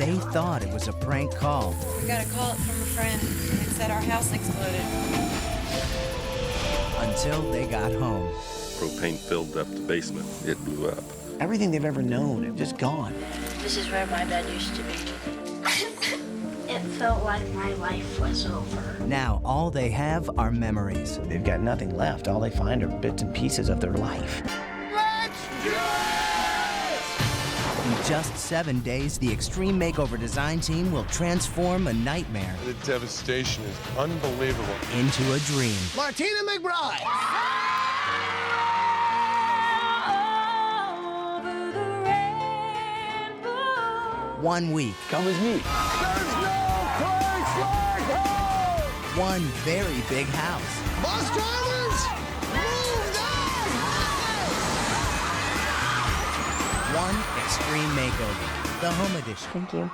They thought it was a prank call. We got a call from a friend. It said our house exploded. Until they got home. Propane filled up the basement. It blew up. Everything they've ever known, it just gone. This is where my bed used to be. It felt like my life was over. Now all they have are memories. They've got nothing left. All they find are bits and pieces of their life. In just 7 days, the Extreme Makeover design team will transform a nightmare The devastation is unbelievable. into a dream. Martina McBride! 1 week. Come with me. There's no place like home! One very big house. Bus drivers, move that! One Extreme Makeover, the home edition. Thank you.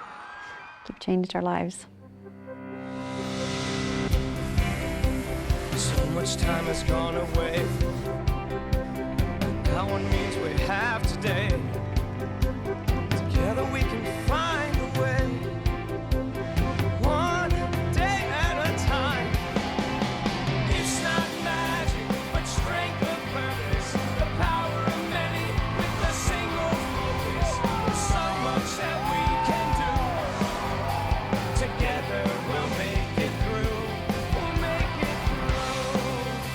You've changed our lives. So much time has gone away. Now one means we have today. Together we can find a way. One day at a time. It's not magic, but strength of purpose. The power of many with a single focus. There's so much that we can do. Together we'll make it through. We'll make it through. We'll make it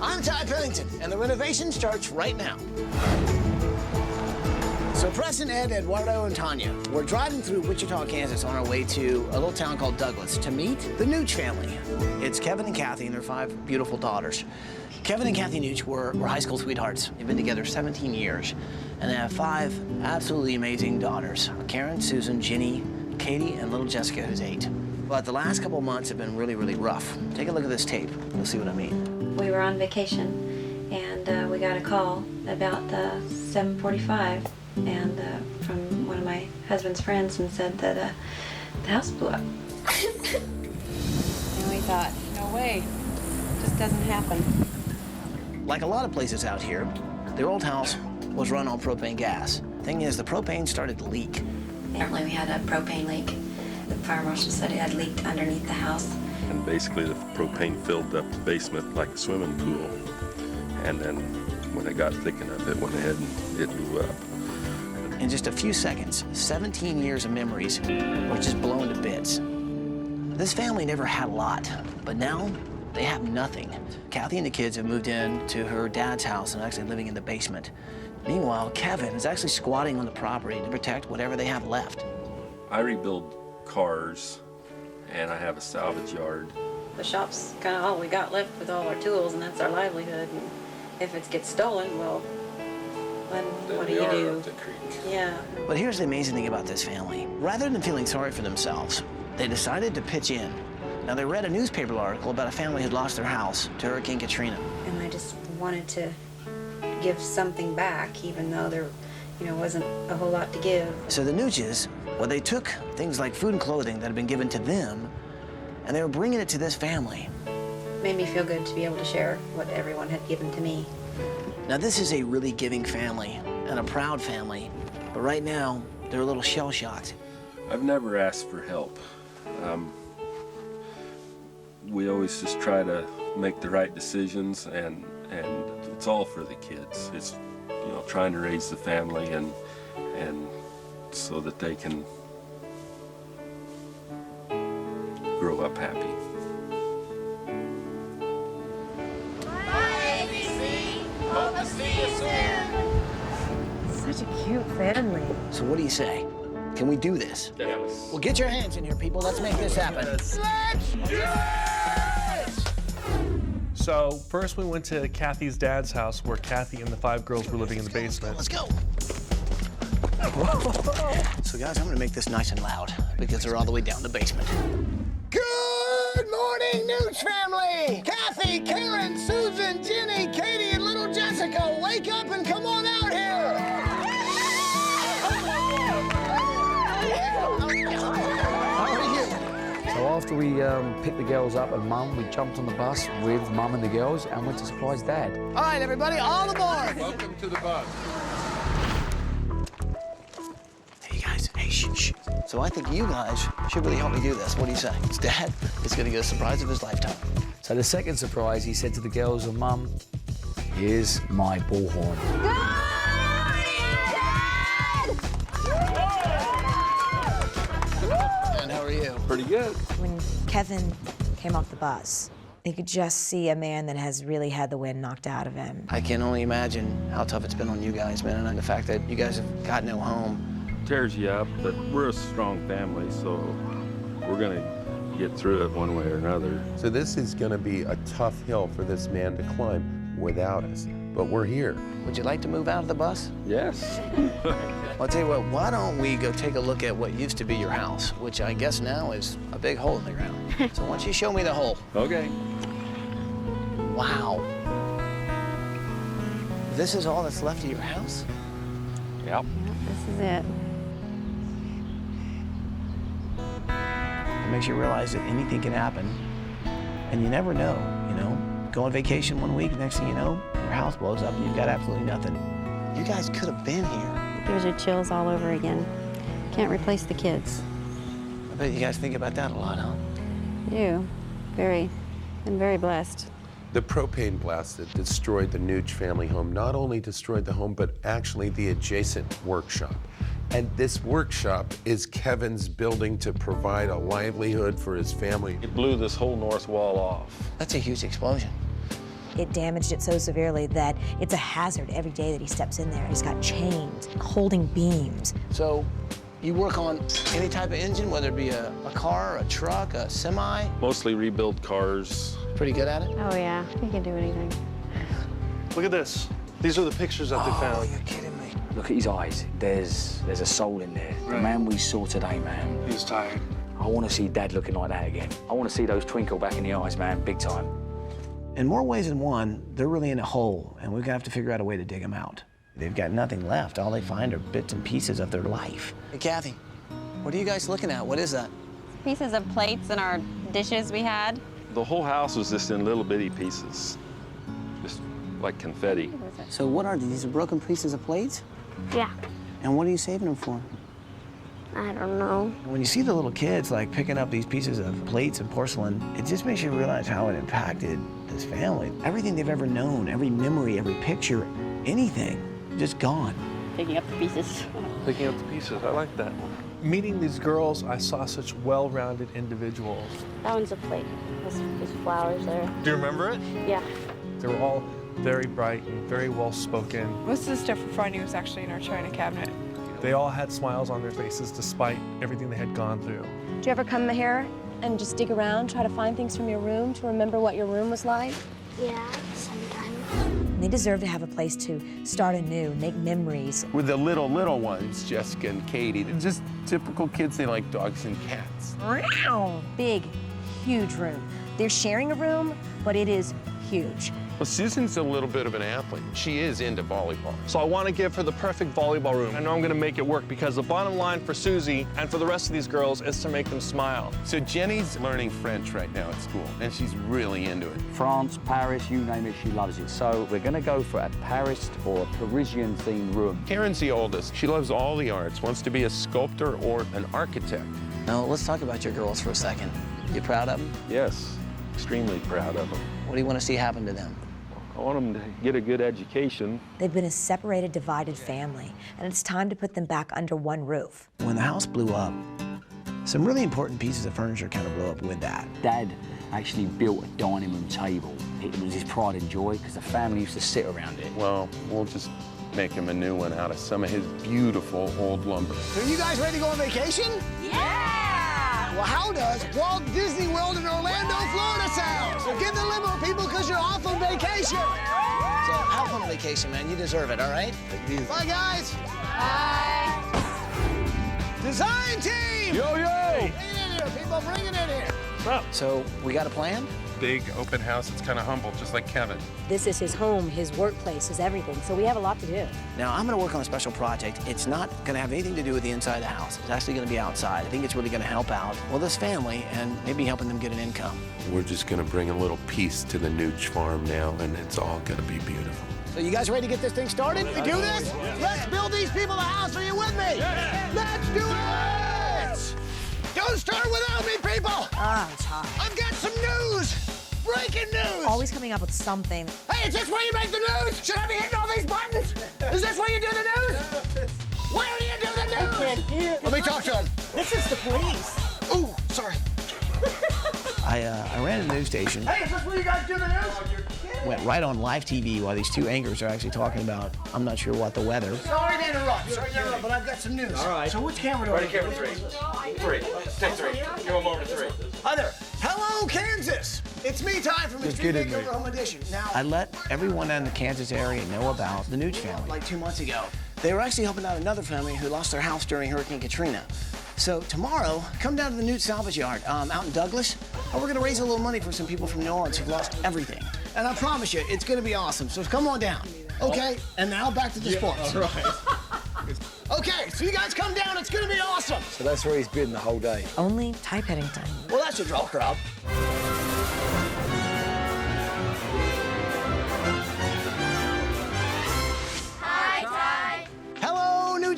I'm Ty Pennington, and the renovation starts right now. So Preston, Ed, Eduardo, and Tanya, we're driving through Wichita, Kansas on our way to a little town called Douglas to meet the Nutsch family. It's Kevin and Kathy and their 5 beautiful daughters. Kevin and Kathy Nutsch were high school sweethearts. They've been together 17 years, and they have 5 absolutely amazing daughters: Karen, Susan, Ginny, Katie, and little Jessica, who's 8. But the last couple of months have been really, really rough. Take a look at this tape. You'll see what I mean. We were on vacation, and we got a call about 7:45, and from one of my husband's friends, and said that the house blew up. And we thought, no way. It just doesn't happen. Like a lot of places out here, their old house was run on propane gas. Thing is, the propane started to leak. Apparently we had a propane leak. The fire marshal said it had leaked underneath the house. And basically the propane filled up the basement like a swimming pool. And then when it got thick enough, it went ahead and it blew up. In just a few seconds, 17 years of memories were just blown to bits. This family never had a lot, but now they have nothing. Kathy and the kids have moved in to her dad's house and are actually living in the basement. Meanwhile, Kevin is actually squatting on the property to protect whatever they have left. I rebuild cars, and I have a salvage yard. The shop's kind of all we got left with all our tools, and that's our livelihood. And if it gets stolen, well, then what do you do? Up the creek. Yeah. But here's the amazing thing about this family. Rather than feeling sorry for themselves, they decided to pitch in. Now, they read a newspaper article about a family who'd lost their house to Hurricane Katrina. And I just wanted to give something back, even though there, wasn't a whole lot to give. So the Nutches, well, they took things like food and clothing that had been given to them, and they were bringing it to this family. Made me feel good to be able to share what everyone had given to me. Now, this is a really giving family and a proud family, but right now, they're a little shell-shocked. I've never asked for help. We always just try to make the right decisions, and it's all for the kids. It's trying to raise the family and so that they can grow up happy. Bye, ABC. Hope to see you soon. Such a cute family. So what do you say? Can we do this? Yes. Well, get your hands in here, people. Let's make this happen. Let's do it! So first we went to Kathy's dad's house where Kathy and the 5 girls were living in the basement. Let's go. So guys, I'm gonna make this nice and loud because they're all the way down the basement. Good morning, Nutsch family! Kathy, Karen, Susan, Ginny, Katie, and little Jessica, wake up and come on out here! after we picked the girls up and Mum, we jumped on the bus with Mum and the girls and went to surprise Dad. All right, everybody, all aboard. Welcome to the bus. Hey, guys, hey, shh. So I think you guys should really help me do this. What do you say? It's Dad is going to get a surprise of his lifetime. So the second surprise, he said to the girls and Mum, here's my bullhorn. And how are you? Pretty good. When Kevin came off the bus, you could just see a man that has really had the wind knocked out of him. I can only imagine how tough it's been on you guys, man, and the fact that you guys have got no home. Tears you up, but we're a strong family, so we're gonna get through it one way or another. So this is going to be a tough hill for this man to climb without us, but we're here. Would you like to move out of the bus? Yes. Well, I'll tell you what, why don't we go take a look at what used to be your house, which I guess now is a big hole in the ground. So why don't you show me the hole? Okay. Wow. This is all that's left of your house? Yep. This is it. It makes you realize that anything can happen, and you never know, you know? Go on vacation one week, next thing you know, your house blows up and you've got absolutely nothing. You guys could have been here. Gives you chills all over again. Can't replace the kids. I bet you guys think about that a lot, huh? You, been very blessed. The propane blast that destroyed the Nutsch family home not only destroyed the home, but actually the adjacent workshop. And this workshop is Kevin's building to provide a livelihood for his family. It blew this whole north wall off. That's a huge explosion. It damaged it so severely that it's a hazard every day that he steps in there. He's got chains, holding beams. So you work on any type of engine, whether it be a car, a truck, a semi? Mostly rebuild cars. Pretty good at it? Oh yeah, he can do anything. Look at this. These are the pictures that they found. You're kidding me. Look at his eyes. There's a soul in there. The man we saw today, man. He's tired. I want to see Dad looking like that again. I want to see those twinkle back in the eyes, man, big time. In more ways than one, they're really in a hole, and we're gonna have to figure out a way to dig them out. They've got nothing left. All they find are bits and pieces of their life. Hey, Kathy, what are you guys looking at? What is that? Pieces of plates and our dishes we had. The whole house was just in little bitty pieces, just like confetti. So what are these? These are broken pieces of plates? Yeah, And what are you saving them for? I don't know. When you see the little kids like picking up these pieces of plates and porcelain, it just makes you realize how it impacted this family. Everything they've ever known, every memory, every picture, anything, just gone. Picking up the pieces. Picking up the pieces, I like that. Meeting these girls, I saw such well-rounded individuals. That one's a plate. There's flowers there. Do you remember it? Yeah. They were all very bright and very well-spoken. Most of the stuff we're finding was actually in our china cabinet. They all had smiles on their faces despite everything they had gone through. Do you ever come here and just dig around, try to find things from your room to remember what your room was like? Yeah, sometimes. They deserve to have a place to start anew, make memories. With the little ones, Jessica and Katie, they're just typical kids. They like dogs and cats. Big, huge room. They're sharing a room, but it is huge. Well, Susan's a little bit of an athlete. She is into volleyball. So I want to give her the perfect volleyball room. I know I'm going to make it work because the bottom line for Susie and for the rest of these girls is to make them smile. So Jenny's learning French right now at school, and she's really into it. France, Paris, you name it, she loves it. So we're going to go for a Paris or a Parisian-themed room. Karen's the oldest. She loves all the arts, wants to be a sculptor or an architect. Now, let's talk about your girls for a second. You proud of them? Yes, extremely proud of them. What do you want to see happen to them? I want them to get a good education. They've been a separated, divided family, and it's time to put them back under one roof. When the house blew up, some really important pieces of furniture kind of blew up with that. Dad actually built a dining room table. It was his pride and joy because the family used to sit around it. Well, we'll just make him a new one out of some of his beautiful old lumber. So you guys ready to go on vacation? Yeah! Well, how does Walt Disney World in Orlando, Florida sound? So give the limo, people, because you're off on vacation. So have fun on vacation, man. You deserve it, all right? Bye, guys. Bye. Design team! Yo! Bring it in here, people. Bring it in here. So we got a plan? big open house. It's kind of humble, just like Kevin. This is his home, his workplace, his everything, so we have a lot to do. Now, I'm going to work on a special project. It's not going to have anything to do with the inside of the house. It's actually going to be outside. I think it's really going to help out, well, this family and maybe helping them get an income. We're just going to bring a little piece to the Nutsch farm now, and it's all going to be beautiful. So you guys ready to get this thing started? We do this? Let's build these people a house. Are you with me? Let's do it! Don't start without me, people! It's hot. I've got some news! Breaking news! Always coming up with something. Hey, is this where you make the news? Should I be hitting all these buttons? Is this where you do the news? Where do you do the news? I can't hear. Let me talk to him. This is the police. Ooh, sorry. I ran a news station. Hey, is this where you guys do the news? Went right on live TV while these two anchors are actually talking about, I'm not sure what, the weather. Sorry to interrupt, but I've got some news. All right. So which camera do I Ready, camera 3. 3. Take 3. Give them over to 3. Hi there. Hello, Kansas. It's me, Ty, from Extreme Makeover Home Edition. Now, I let everyone in the Kansas area know about the Nutsch family like 2 months ago. They were actually helping out another family who lost their house during Hurricane Katrina. So tomorrow, come down to the Nutsch salvage yard out in Douglas, and we're gonna raise a little money for some people from New Orleans who've lost everything. And I promise you, it's gonna be awesome. So come on down. Okay, and now back to the sports. All right. Okay, so you guys come down, it's gonna be awesome. So that's where he's been the whole day. Only Ty Pennington. Well, that should draw a crowd.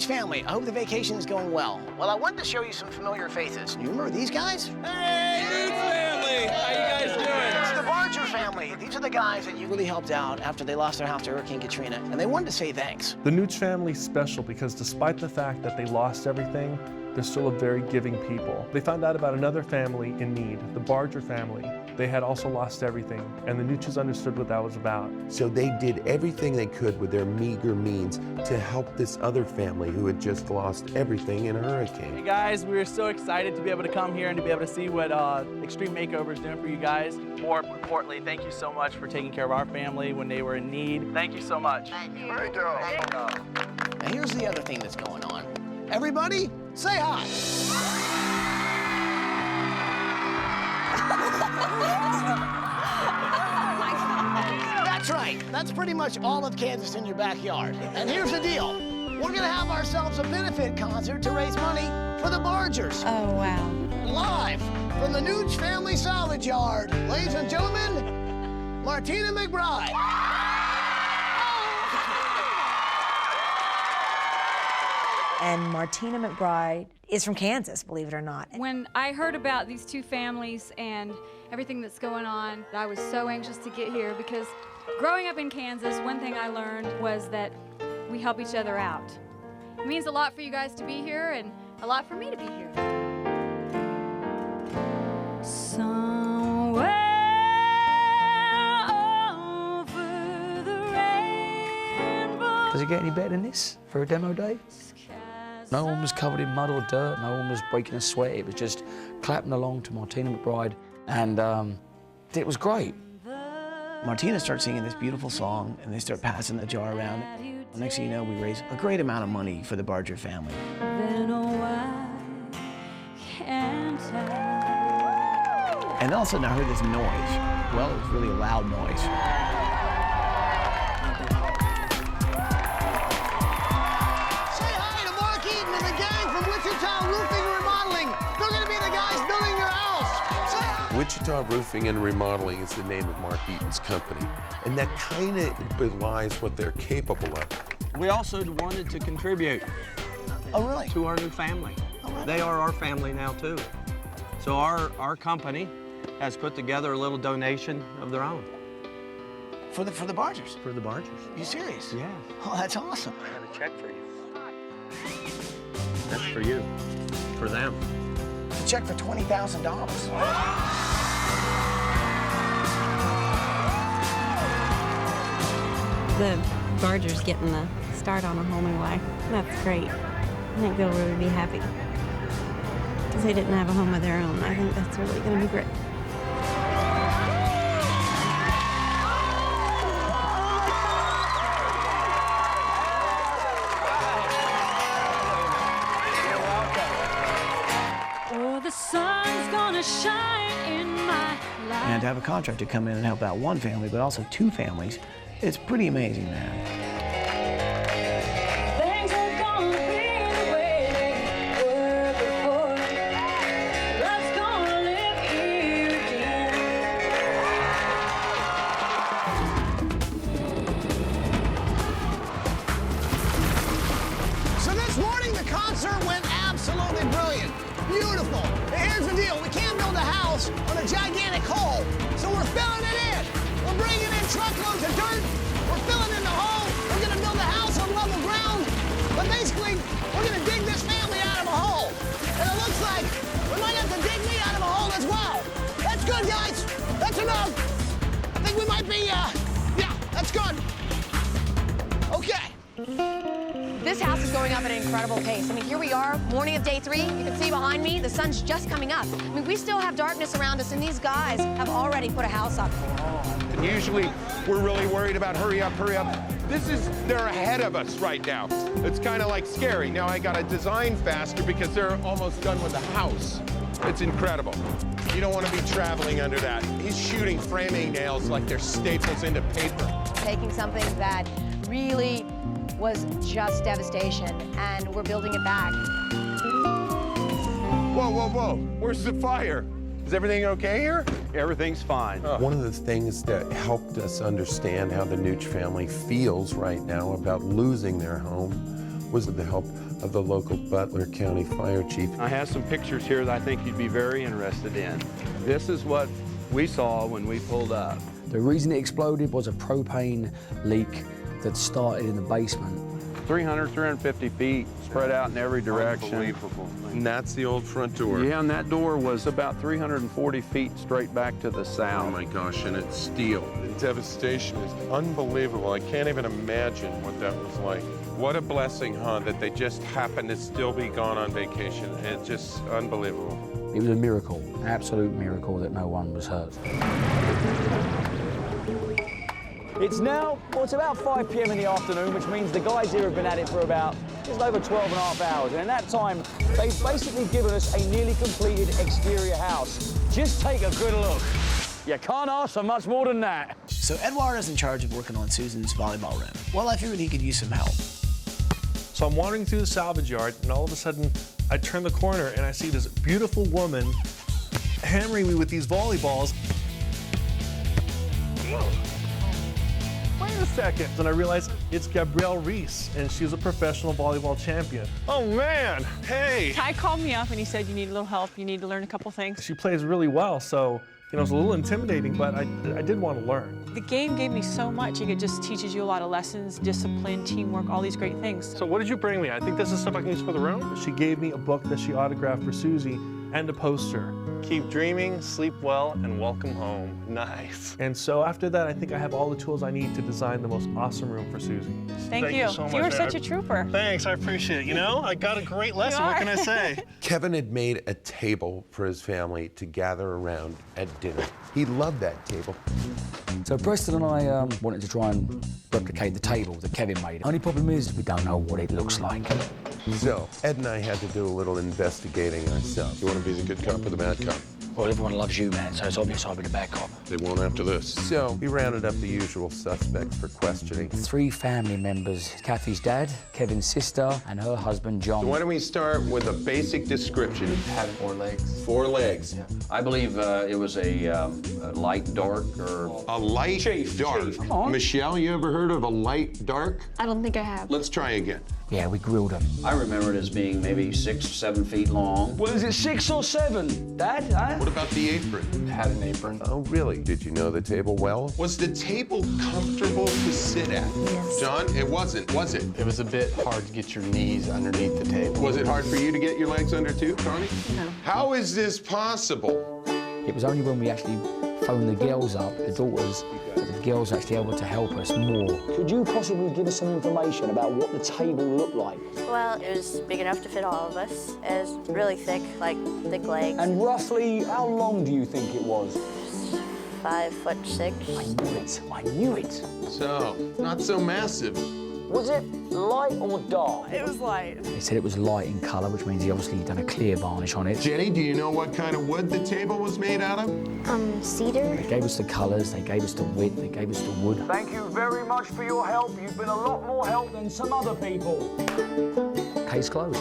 Family, I hope the vacation is going well. Well, I wanted to show you some familiar faces. You remember these guys? Hey, Nutsch family! How you guys doing? It's the Barger family. These are the guys that you really helped out after they lost their house to Hurricane Katrina, and they wanted to say thanks. The Nutsch family's special because despite the fact that they lost everything, they're still a very giving people. They found out about another family in need, the Barger family. They had also lost everything, and the Nutschs understood what that was about. So they did everything they could with their meager means to help this other family who had just lost everything in a hurricane. Hey guys, we were so excited to be able to come here and to be able to see what Extreme Makeover is doing for you guys. More importantly, thank you so much for taking care of our family when they were in need. Thank you so much. Thank you. Now here's the other thing that's going on. Everybody, say hi. That's right. That's pretty much all of Kansas in your backyard. And here's the deal. We're going to have ourselves a benefit concert to raise money for the Bargers. Oh, wow. Live from the Nutsch family salvage yard. Ladies and gentlemen, Martina McBride. And Martina McBride is from Kansas, believe it or not. When I heard about these two families and everything that's going on, I was so anxious to get here because growing up in Kansas, one thing I learned was that we help each other out. It means a lot for you guys to be here and a lot for me to be here. Somewhere over the rainbow. Does it get any better than this for a demo day? No one was covered in mud or dirt, no one was breaking a sweat. It was just clapping along to Martina McBride, and it was great. Martina starts singing this beautiful song, and they start passing the jar around. Next thing you know, we raise a great amount of money for the Barger family. And all of a sudden, I heard this noise. Well, it was really a loud noise. Wichita Roofing and Remodeling is the name of Mark Eaton's company, and that kind of belies what they're capable of. We also wanted to contribute to our new family. They are our family now, too. So our company has put together a little donation of their own. For the Bargers? For the Bargers. You serious? Yeah. Oh, that's awesome. I have a check for you. That's for you. For them. A check for $20,000. The Bargers getting the start on a whole new life. That's great. I think they'll really be happy. Because they didn't have a home of their own. I think that's really going to be great. Oh, the sun's gonna shine in my life. And to have a contractor come in and help out one family, but also 2 families, it's pretty amazing, man. On a gigantic hole. So we're filling it in. We're bringing in truckloads of dirt. We're filling in the hole. We're going to build a house on level ground. But basically, we're going to dig this family out of a hole. And it looks like we might have to dig me out of a hole as well. That's good, guys. That's enough. I think we might be, yeah, that's good. Okay. This house is going up at an incredible pace. I mean, here we are, morning of day 3. You can see behind me, the sun's just coming up. I mean, we still have darkness around us, and these guys have already put a house up. And usually, we're really worried about hurry up, hurry up. They're ahead of us right now. It's kind of like scary. Now I gotta design faster because they're almost done with the house. It's incredible. You don't want to be traveling under that. He's shooting framing nails like they're staples into paper. Taking something that really was just devastation, and we're building it back. Whoa, whoa, whoa. Where's the fire? Is everything okay here? Everything's fine. One of the things that helped us understand how the Nutsch family feels right now about losing their home was with the help of the local Butler County Fire Chief. I have some pictures here that I think you'd be very interested in. This is what we saw when we pulled up. The reason it exploded was a propane leak that started in the basement. 300, 350 feet, spread out in every direction. Unbelievable. And that's the old front door. Yeah, and that door was about 340 feet straight back to the south. Oh my gosh, and it's steel. The devastation is unbelievable. I can't even imagine what that was like. What a blessing, huh, that they just happened to still be gone on vacation. It's just unbelievable. It was a miracle, absolute miracle that no one was hurt. It's now, well, it's about 5 p.m. in the afternoon, which means the guys here have been at it for about just over 12 and a half hours. And in that time, they've basically given us a nearly completed exterior house. Just take a good look. You can't ask for much more than that. So Eduardo's in charge of working on Susan's volleyball rim. Well, I figured he could use some help. So I'm wandering through the salvage yard, and all of a sudden, I turn the corner and I see this beautiful woman hammering me with these volleyballs. Wait a second. And I realized it's Gabrielle Reese, and she's a professional volleyball champion. Oh, man. Hey. Ty called me up and he said, you need a little help. You need to learn a couple things. She plays really well, so it was a little intimidating, but I did want to learn. The game gave me so much. It just teaches you a lot of lessons, discipline, teamwork, all these great things. So what did you bring me? I think this is stuff I can use for the room. She gave me a book that she autographed for Susie and a poster. Keep dreaming, sleep well, and welcome home. Nice. And so after that, I think I have all the tools I need to design the most awesome room for Susie. Thank you. So much. You were such a trooper. Thanks, I appreciate it. You know, I got a great lesson. What can I say? Kevin had made a table for his family to gather around at dinner. He loved that table. So Preston and I wanted to try and replicate the table that Kevin made. Only problem is we don't know what it looks like. So Ed and I had to do a little investigating ourselves. You want to be the good cop or the bad cop? Well, everyone loves you, man, so it's obvious I'll be the bad cop. They won't after this. So we rounded up the usual suspects for questioning. 3 family members, Kathy's dad, Kevin's sister, and her husband, John. So why don't we start with a basic description? It had 4 legs. 4 legs. Yeah. I believe it was a light dark or... A light dark. Come on. Michelle, you ever heard of a light dark? I don't think I have. Let's try again. Yeah, we grilled them. I remember it as being maybe 6 or 7 feet long. Well, is it 6 or 7, Dad? Huh? What about the apron? It had an apron. Oh, really? Did you know the table well? Was the table comfortable to sit at? Yes. John, it wasn't, was it? It was a bit hard to get your knees underneath the table. Was it hard for you to get your legs under too, Connie? No. How is this possible? It was only when we actually phoned the girls up, the daughters, that the girls were actually able to help us more. Could you possibly give us some information about what the table looked like? Well, it was big enough to fit all of us. It was really thick, like thick legs. And roughly, how long do you think it was? 5'6". I knew it. I knew it. So, not so massive. Was it light or dark? It was light. They said it was light in colour, which means he obviously done a clear varnish on it. Jenny, do you know what kind of wood the table was made out of? Cedar. They gave us the colours, they gave us the width, they gave us the wood. Thank you very much for your help. You've been a lot more help than some other people. Case closed.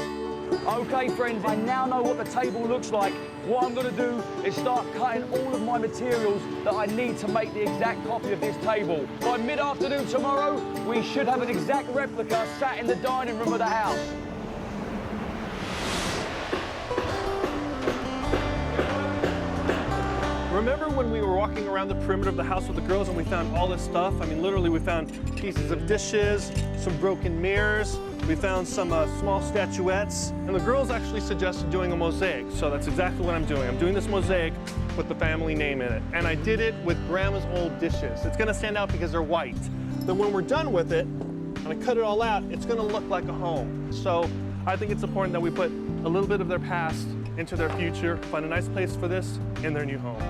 Okay, friends, I now know what the table looks like. What I'm going to do is start cutting all of my materials that I need to make the exact copy of this table. By mid-afternoon tomorrow, we should have an exact replica sat in the dining room of the house. Remember when we were walking around the perimeter of the house with the girls and we found all this stuff? I mean, literally, we found pieces of dishes, some broken mirrors, we found some small statuettes, and the girls actually suggested doing a mosaic. So that's exactly what I'm doing. I'm doing this mosaic with the family name in it. And I did it with Grandma's old dishes. It's gonna stand out because they're white. Then when we're done with it, and I cut it all out, it's gonna look like a home. So I think it's important that we put a little bit of their past into their future, find a nice place for this in their new home.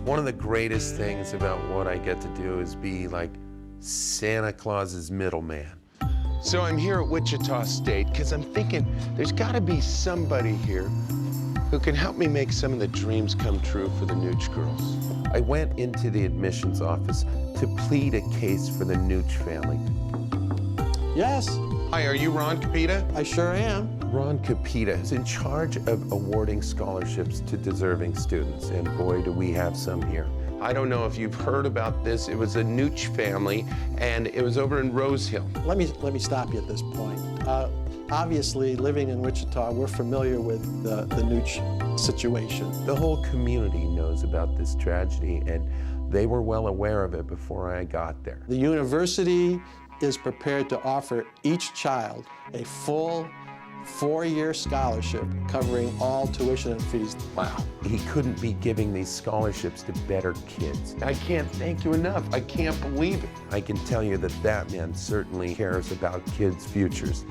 One of the greatest things about what I get to do is be like Santa Claus's middleman. So I'm here at Wichita State because I'm thinking there's got to be somebody here who can help me make some of the dreams come true for the Nutsch girls. I went into the admissions office to plead a case for the Nutsch family. Yes. Hi, are you Ron Capita? I sure am. Ron Capita is in charge of awarding scholarships to deserving students, and boy, do we have some here. I don't know if you've heard about this. It was a Nutsch family, and it was over in Rose Hill. Let me stop you at this point. Obviously, living in Wichita, we're familiar with the Nutsch situation. The whole community knows about this tragedy, and they were well aware of it before I got there. The university is prepared to offer each child a full 4-year scholarship covering all tuition and fees. Wow. He couldn't be giving these scholarships to better kids. I can't thank you enough. I can't believe it. I can tell you that that man certainly cares about kids' futures.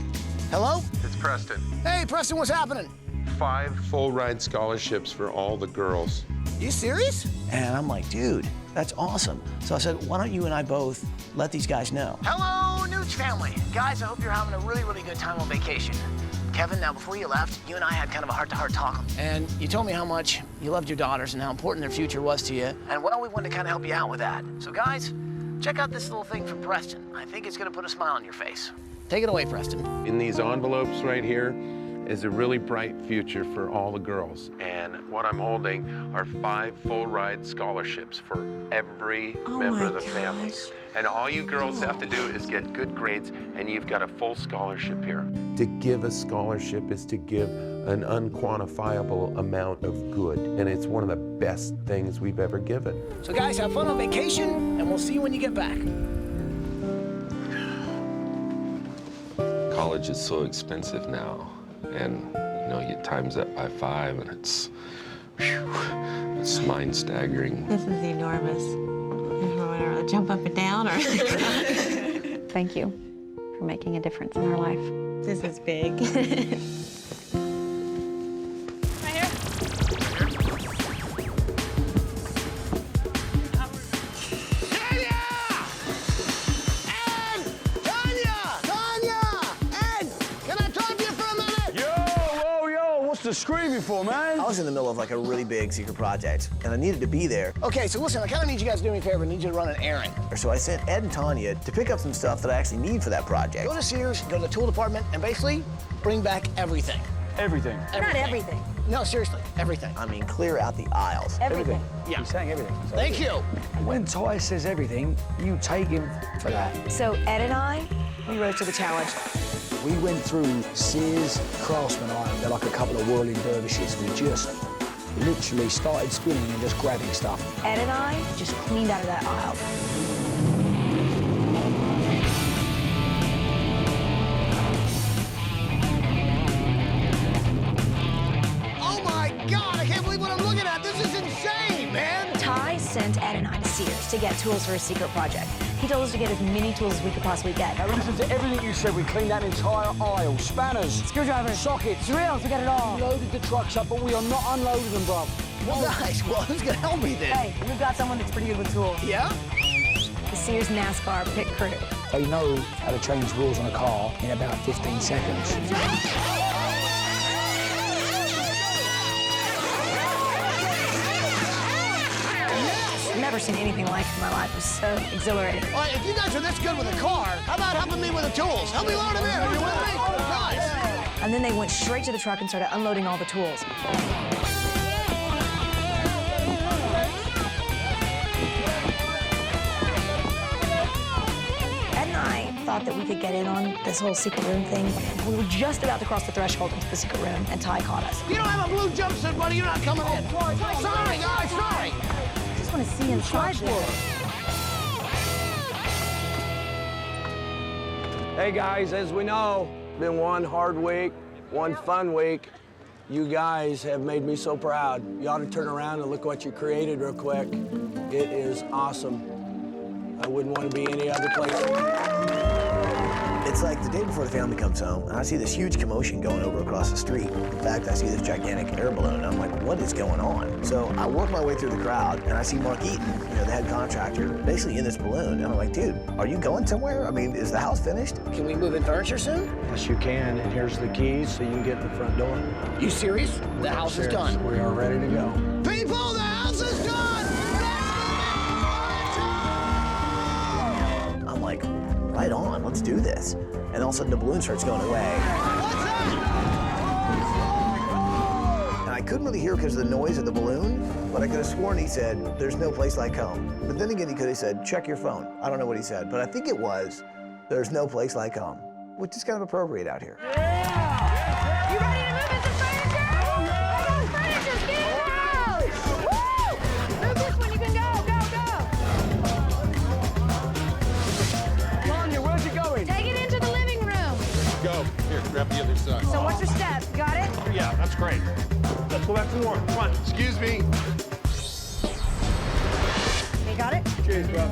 Hello? It's Preston. Hey, Preston, what's happening? 5 full-ride scholarships for all the girls. You serious? And I'm like, dude, that's awesome. So I said, why don't you and I both let these guys know? Hello, Nutsch family. Guys, I hope you're having a really, really good time on vacation. Kevin, now before you left, you and I had kind of a heart-to-heart talk. And you told me how much you loved your daughters and how important their future was to you. And well, we wanted to kind of help you out with that. So guys, check out this little thing from Preston. I think it's gonna put a smile on your face. Take it away, Preston. In these envelopes right here is a really bright future for all the girls. And what I'm holding are 5 full-ride scholarships for every member of the family. And all you girls have to do is get good grades, and you've got a full scholarship here. To give a scholarship is to give an unquantifiable amount of good, and it's one of the best things we've ever given. So guys, have fun on vacation, and we'll see you when you get back. College is so expensive now, and you know, you times that by 5, and it's mind-staggering. This is enormous. Or jump up and down, or thank you for making a difference in our life. This is big. The screaming for, man? I was in the middle of like a really big secret project, and I needed to be there. Okay, so listen, I kind of need you guys to do me a favor. I need you to run an errand. So I sent Ed and Tanya to pick up some stuff that I actually need for that project. Go to Sears, go to the tool department, and basically bring back everything. Everything? Not everything. No, seriously, everything. I mean, clear out the aisles. Everything. Yeah. He's saying everything. Thank you. When Ty says everything, you take him for that. So Ed and I, we rose to the challenge. We went through Sears, Craftsman Iron. They're like a couple of whirling dervishes. We just literally started spinning and just grabbing stuff. Ed and I just cleaned out of that aisle. Oh my God, I can't believe what I'm looking at. This is insane, man. Ty sent Ed and I to Sears to get tools for a secret project. He told us to get as many tools as we could possibly get. Now listen to everything you said. We cleaned that entire aisle. Spanners, screwdrivers, sockets, drills, we got it all. We loaded the trucks up, but we are not unloading them, bro. Well, guys, well, who's gonna help me then? Hey, we've got someone that's pretty good with tools. Yeah? The Sears NASCAR pit crew. They know how to change wheels on a car in about 15 seconds. I've never seen anything like it in my life. It was so exhilarating. All right, if you guys are this good with a car, how about helping me with the tools? Help me load them in. Are you with me? Guys. And then they went straight to the truck and started unloading all the tools. Ed and I thought that we could get in on this whole secret room thing. We were just about to cross the threshold into the secret room, and Ty caught us. You don't have a blue jumpsuit, buddy. You're not coming in. Sorry, guys, sorry. I just want to see inside there. Hey guys, as we know, been one hard week, one fun week. You guys have made me so proud. You ought to turn around and look what you created real quick. It is awesome. I wouldn't want to be any other place. It's like the day before the family comes home, and I see this huge commotion going over across the street. In fact, I see this gigantic air balloon, and I'm like, what is going on? So I work my way through the crowd, and I see Mark Eaton, you know, the head contractor, basically in this balloon. And I'm like, dude, are you going somewhere? I mean, is the house finished? Can we move in furniture soon? Yes, you can, and here's the keys so you can get in the front door. You serious? The house is done. We are ready to go. People, the house is done! I'm like, right on, let's do this. And all of a sudden the balloon starts going away. And I couldn't really hear because of the noise of the balloon, but I could have sworn he said, there's no place like home. But then again, he could have said, check your phone. I don't know what he said, but I think it was, there's no place like home, which is kind of appropriate out here. You ready to move into furniture? Oh, furniture's getting out! Woo! Move this one, you can go, go, go! Tanya, where's it going? Take it into the living room. Go. Here, grab the other side. So what's your step? Got it? Yeah, that's great. Let's go back to work. Come on. Excuse me. You got it? Cheers, bro.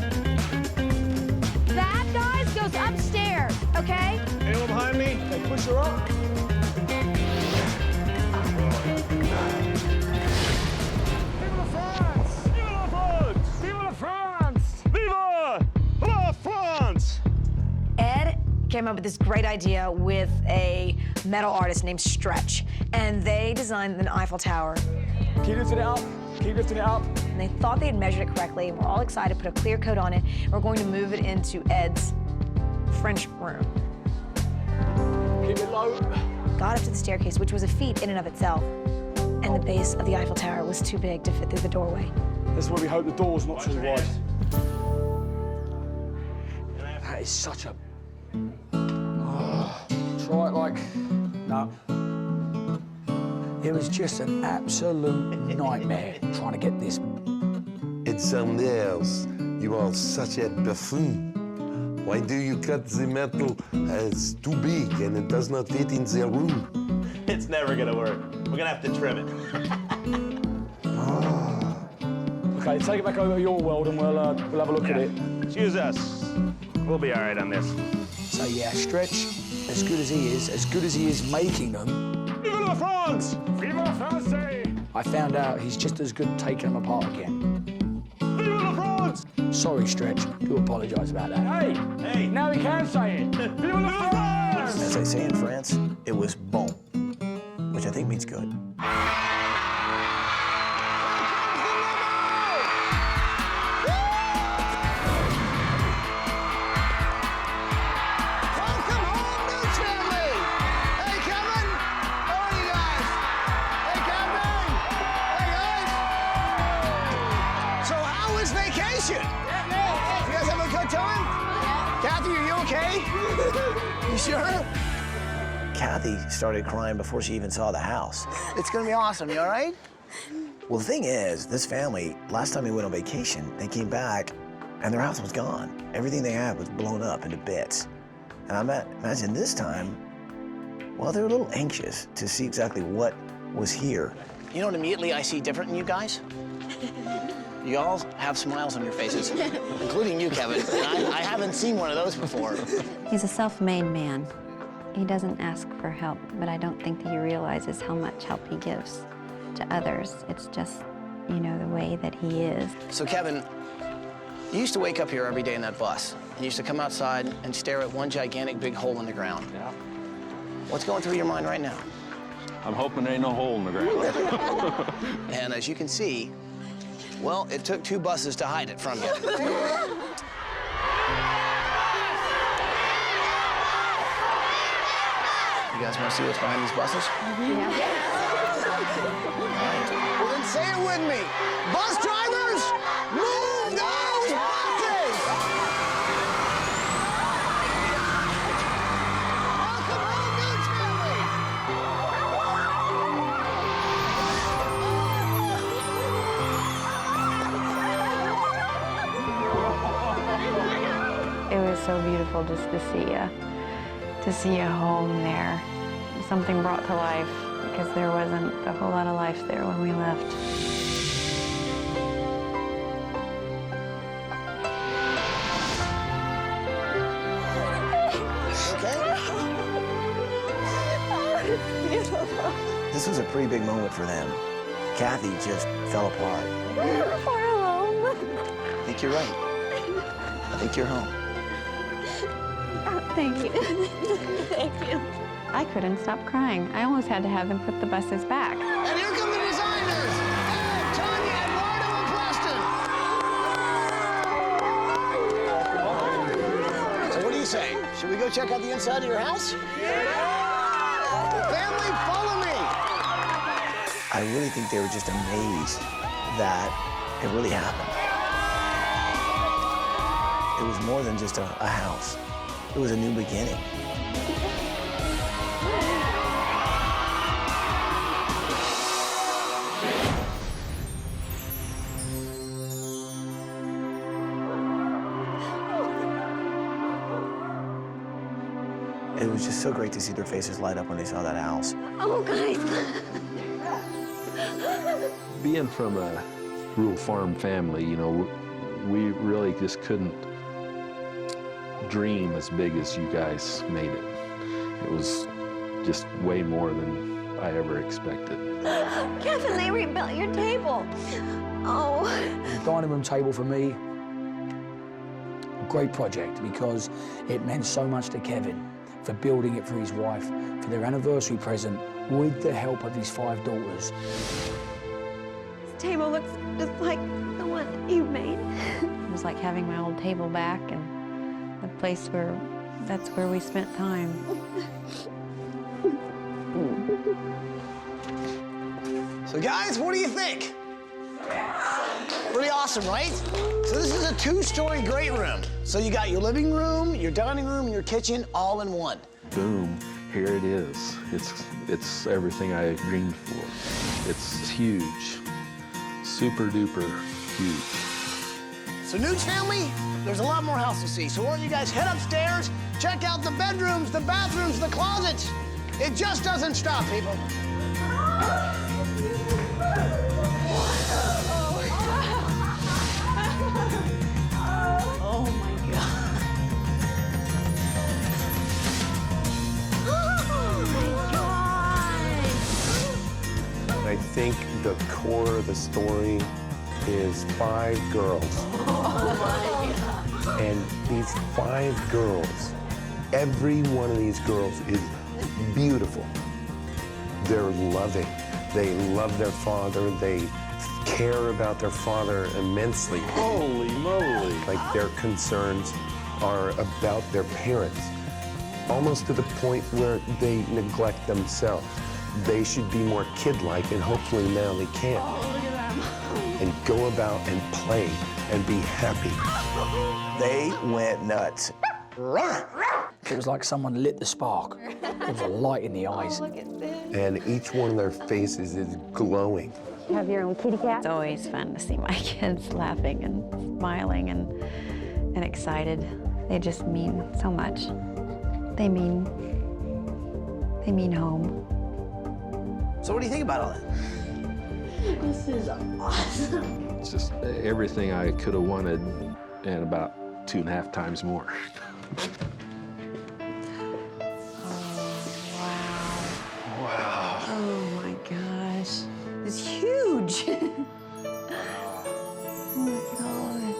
That, guys, goes upstairs, okay? Anyone behind me? Okay, push her up. Ed came up with this great idea with a metal artist named Stretch, and they designed an Eiffel Tower. Keep lifting it up. Keep lifting it up. And they thought they had measured it correctly, and we're all excited, put a clear coat on it, and we're going to move it into Ed's French room. Keep it low. Got up to the staircase, which was a feat in and of itself, and the base of the Eiffel Tower was too big to fit through the doorway. This is where we hope the door's not too wide. That is such a... try it like... No. It was just an absolute nightmare trying to get this. It's something else. You are such a buffoon. Why do you cut the metal as too big and it does not fit in the room? It's never gonna work. We're gonna have to trim it. Okay, take it back over to your world and we'll have a look at it. Excuse us. We'll be all right on this. So yeah, Stretch, as good as he is making them, Vive la France! Vive la France! I found out he's just as good taking them apart again. Vive la France! Sorry, Stretch. Do apologise about that. Hey, now he can say it. Vive la France! As they say in France, it was bon, which I think means good. You sure? Kathy started crying before she even saw the house. It's gonna be awesome, you all right? Well, the thing is, this family, last time they went on vacation, they came back and their house was gone. Everything they had was blown up into bits. And I imagine this time, well, they're a little anxious to see exactly what was here. You know what immediately I see different in you guys? You all have smiles on your faces, including you, Kevin. I haven't seen one of those before. He's a self-made man. He doesn't ask for help, but I don't think that he realizes how much help he gives to others. It's just, you know, the way that he is. So, Kevin, you used to wake up here every day in that bus. and used to come outside and stare at one gigantic big hole in the ground. Yeah. What's going through your mind right now? I'm hoping there ain't no hole in the ground. And as you can see, well, it took 2 buses to hide it from you. You guys want to see what's behind these buses? Yeah. All right. Well, then say it with me. Bus drivers, move those buses! Welcome home, Nutsch It was so beautiful just to see a home there. Something brought to life, because there wasn't a whole lot of life there when we left. This was a pretty big moment for them. Kathy just fell apart. We're home. I think you're right. I think you're home. Thank you. Thank you. I couldn't stop crying. I almost had to have them put the buses back. And here come the designers, Ed, Tanya, Eduardo, and Preston. So what do you say? Should we go check out the inside of your house? Family, follow me. I really think they were just amazed that it really happened. It was more than just a house. It was a new beginning. It was just so great to see their faces light up when they saw that house. Oh, guys. Being from a rural farm family, you know, we really just couldn't dream as big as you guys made it. It was just way more than I ever expected. Kevin, they rebuilt your table. Oh. The dining room table for me, a great project because it meant so much to Kevin for building it for his wife, for their anniversary present with the help of his 5 daughters. This table looks just like the one you made. It was like having my old table back and the place that's where we spent time. So guys, what do you think? Pretty awesome, right? So this is a 2-story great room. So you got your living room, your dining room, and your kitchen all in one. Boom, here it is. It's everything I dreamed for. It's huge, super duper huge. So Nutsch family, there's a lot more house to see. So why don't you guys head upstairs, check out the bedrooms, the bathrooms, the closets. It just doesn't stop, people. Oh my God. I think the core of the story is 5 girls. Oh my God. And these 5 girls, every one of these girls is beautiful. They're loving. They love their father. They care about their father immensely. Holy moly. Like their concerns are about their parents, almost to the point where they neglect themselves. They should be more kid-like, and hopefully now they can. Oh, look at them. And go about and play and be happy. They went nuts. It was like someone lit the spark. There was a light in the eyes. Look at this. And each one of their faces is glowing. You have your own kitty cat? It's always fun to see my kids laughing and smiling and excited. They just mean so much. They mean home. So what do you think about all that? This is awesome. It's just everything I could have wanted and about 2.5 times more. Wow. Oh my gosh. It's huge. Look at all of it.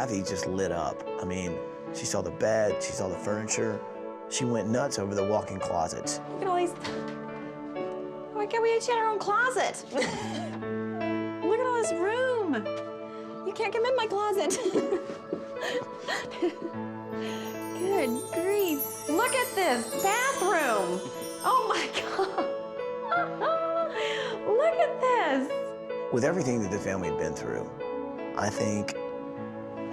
Kathy just lit up. I mean, she saw the bed, she saw the furniture. She went nuts over the walk-in closets. Look at all these. Why can't we each get our own closet? Look at all this room. You can't come in my closet. Good grief. Look at this bathroom. Oh my God. Look at this. With everything that the family had been through, I think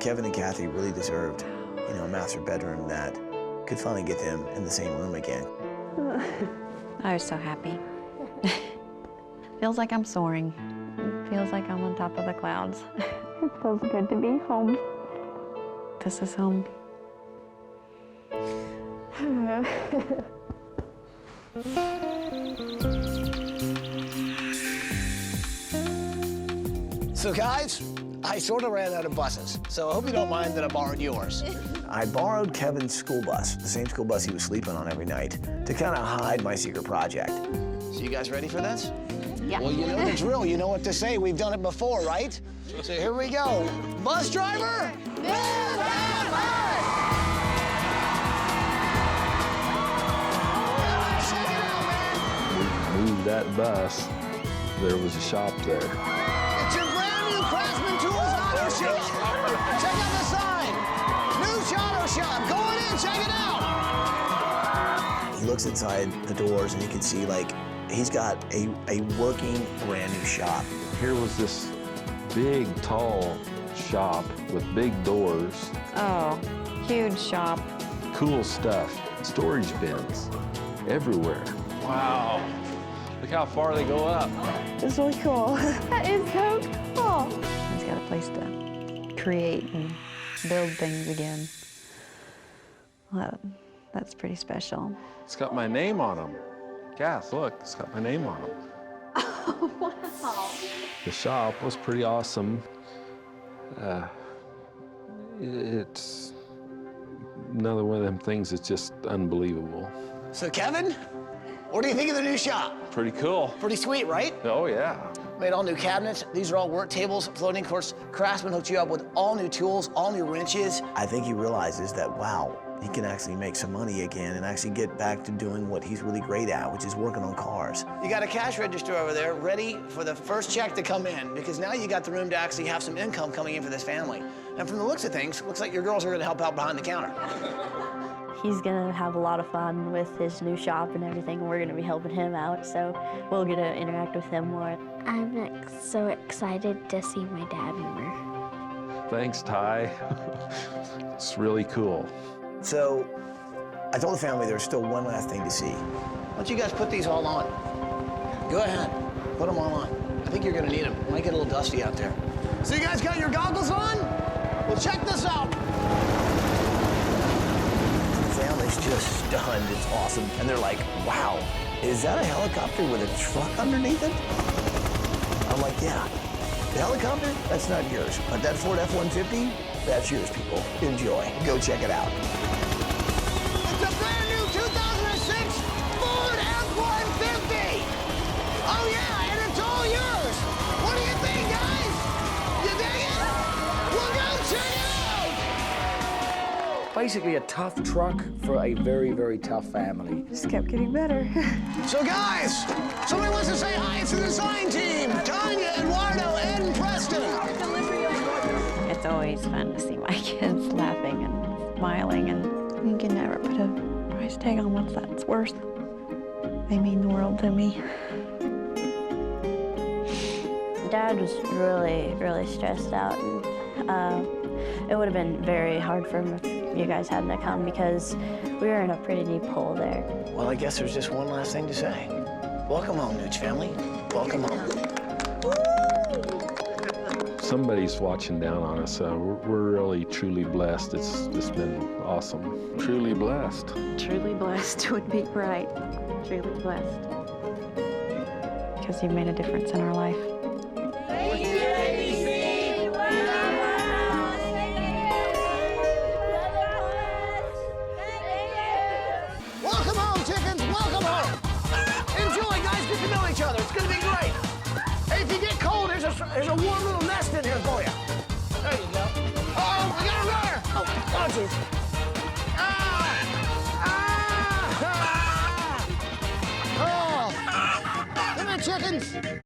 Kevin and Kathy really deserved, you know, a master bedroom that could finally get them in the same room again. I was so happy. Feels like I'm soaring. It feels like I'm on top of the clouds. It feels good to be home. This is home. So guys, I sort of ran out of buses, so I hope you don't mind that I borrowed yours. I borrowed Kevin's school bus, the same school bus he was sleeping on every night, to kind of hide my secret project. So you guys ready for this? Yeah. Well, you know the drill. You know what to say. We've done it before, right? So here we go. Bus driver, move that bus! We moved that bus. There was a shop there. It's your brand new Craftsman Tools Auto Shop. Check out the sign. Nutsch Auto Shop. Go on in, check it out. He looks inside the doors and you can see, like, he's got a working brand new shop. Here was this big, tall shop with big doors. Oh, huge shop. Cool stuff. Storage bins everywhere. Wow. Look how far they go up. It's really cool. That is so cool. He's got a place to create and build things again. Well, that's pretty special. It's got my name on them. Kath, look, it's got my name on them. Oh, wow. The shop was pretty awesome. It's another one of them things that's just unbelievable. So Kevin, what do you think of the new shop? Pretty cool. Pretty sweet, right? Oh, yeah. Made all new cabinets. These are all work tables, floating. Of course, Craftsman hooked you up with all new tools, all new wrenches. I think he realizes that, wow, he can actually make some money again and actually get back to doing what he's really great at, which is working on cars. You got a cash register over there ready for the first check to come in, because now you got the room to actually have some income coming in for this family. And from the looks of things, looks like your girls are gonna help out behind the counter. He's gonna have a lot of fun with his new shop and everything, and we're gonna be helping him out, so we'll get to interact with him more. I'm so excited to see my dad more. Thanks, Ty. It's really cool. So, I told the family there's still one last thing to see. Why don't you guys put these all on? Go ahead, put them all on. I think you're gonna need them. Might get a little dusty out there. So you guys got your goggles on? Well, check this out. The family's just stunned, it's awesome. And they're like, wow, is that a helicopter with a truck underneath it? I'm like, yeah. The helicopter, that's not yours. But that Ford F-150, that's yours, people. Enjoy. Go check it out. It's a brand new 2006 Ford F-150! Oh yeah, and it's all yours! What do you think, guys? You dig it? Well, go check it out! Basically a tough truck for a very, very tough family. Just kept getting better. So guys, somebody wants to say hi to the design team. Tanya, Eduardo, Ed, and Preston. It's always fun to see my kids laughing and smiling, and you can never put a price tag on what that's worth. They mean the world to me. Dad was really, really stressed out, and it would have been very hard for him if you guys hadn't come, because we were in a pretty deep hole there. Well, I guess there's just one last thing to say. Welcome home, Nutsch family. Welcome home. Somebody's watching down on us. We're really, truly blessed. It's been awesome. Truly blessed. Truly blessed would be right. Truly blessed. Because you've made a difference in our life. Thank you, ABC. Welcome home, chickens. Welcome home. Enjoy, guys. Get to know each other. It's going to be great. Hey, if you get cold, there's a warm little nest in here for you. There you go. Uh-oh, we got hazard. Oh! Come here, chickens!